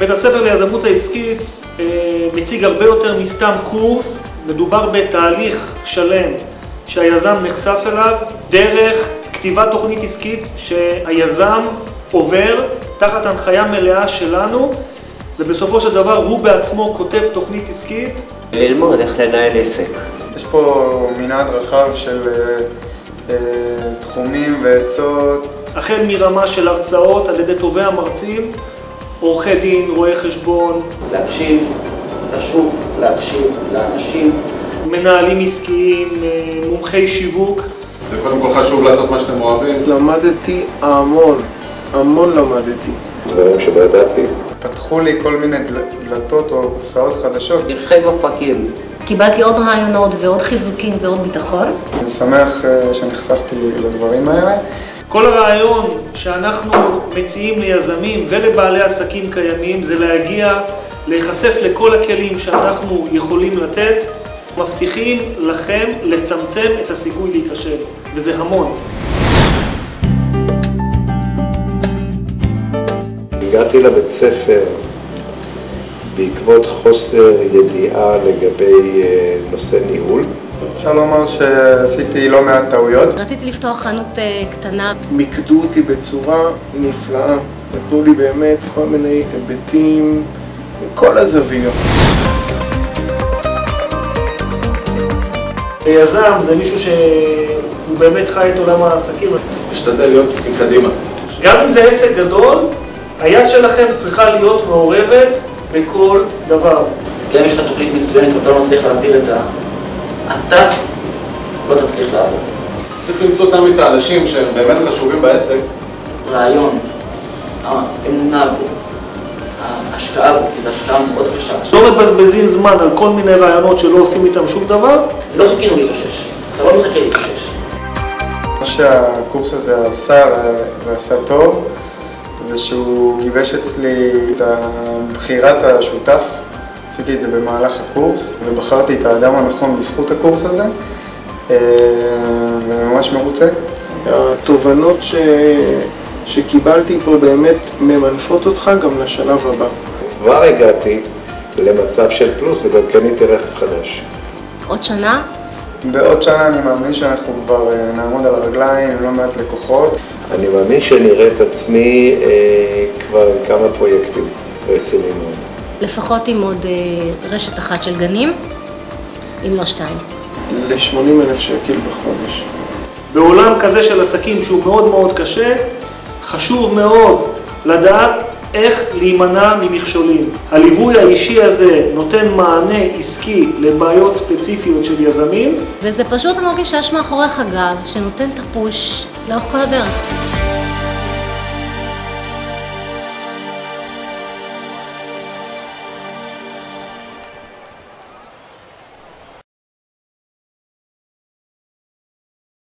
בית הספר ליזמות העסקית מציג הרבה יותר מסתם קורס, מדובר בתהליך שלם שהיזם נחשף אליו דרך כתיבת תוכנית עסקית שהיזם עובר תחת הנחיה מלאה שלנו, ובסופו של דבר הוא בעצמו כותב תוכנית עסקית. ללמוד איך לנהל עסק. יש פה מנעד רחב של תחומים ועצות. החל מרמה של הרצאות על ידי טובי המרצים, עורכי דין, רואי חשבון. להקשיב לשוק, להקשיב לאנשים. מנהלים עסקיים, מומחי שיווק. זה קודם כל חשוב לעשות מה שאתם אוהבים. למדתי המון למדתי. דברים שלא ידעתי. פתחו לי כל מיני דלתות או קופסאות חדשות. נרחב אופקים. קיבלתי עוד רעיונות ועוד חיזוקים ועוד ביטחון. אני שמח שנחשפתי לדברים האלה. כל הרעיון שאנחנו מציעים ליזמים ולבעלי עסקים קיימים זה להיחשף לכל הכלים שאנחנו יכולים לתת, מבטיחים לכם לצמצם את הסיכוי להיכשל, וזה המון. הגעתי לבית ספר בעקבות חוסר ידיעה לגבי נושא ניהול. אפשר לומר שעשיתי לא מעט טעויות. רציתי לפתוח חנות קטנה. מיקדו אותי בצורה נפלאה, נתנו לי באמת כל מיני היבטים מכל הזוויות. יזם זה מישהו שהוא באמת חי את עולם העסקים. משתדל להיות מקדימה. גם אם זה עסק גדול, היד שלכם צריכה להיות מעורבת בכל דבר. גם אם יש לך תוכנית מצוינת ואתה לא מצליח להעביר את אתה לא תצליח לעבור. צריך למצוא תמיד את האנשים שהם באמת חשובים בעסק. רעיון, האמונה בו, ההשקעה בו, כי זו השקעה מאוד קשה. לא מבזבזים זמן על כל מיני רעיונות שלא עושים איתם שום דבר. לא חיכינו להתאושש, אתה לא מחכה להתאושש. מה שהקורס הזה עשה ועשה טוב, זה שהוא גיבש אצלי את בחירת השותף. עשיתי את זה במהלך הקורס, ובחרתי את האדם הנכון בזכות הקורס הזה, וממש מרוצה. התובנות שקיבלתי פה באמת ממנפות אותך גם לשלב הבא. כבר הגעתי למצב של פלוס וגם קניתי רכב חדש. עוד שנה? בעוד שנה אני מאמין שאנחנו כבר נעמוד על הרגליים, לא מעט לקוחות. אני מאמין שנראה את עצמי כבר עם כמה פרויקטים רציניים מאוד. לפחות עם עוד רשת אחת של גנים, אם לא 2. ל-80,000 שקל בחודש. בעולם כזה של עסקים שהוא מאוד מאוד קשה, חשוב מאוד לדעת איך להימנע ממכשולים. הליווי האישי הזה נותן מענה עסקי לבעיות ספציפיות של יזמים. וזה פשוט מרגיש שיש מאחוריך גב שנותן את הפוש לאורך כל הדרך.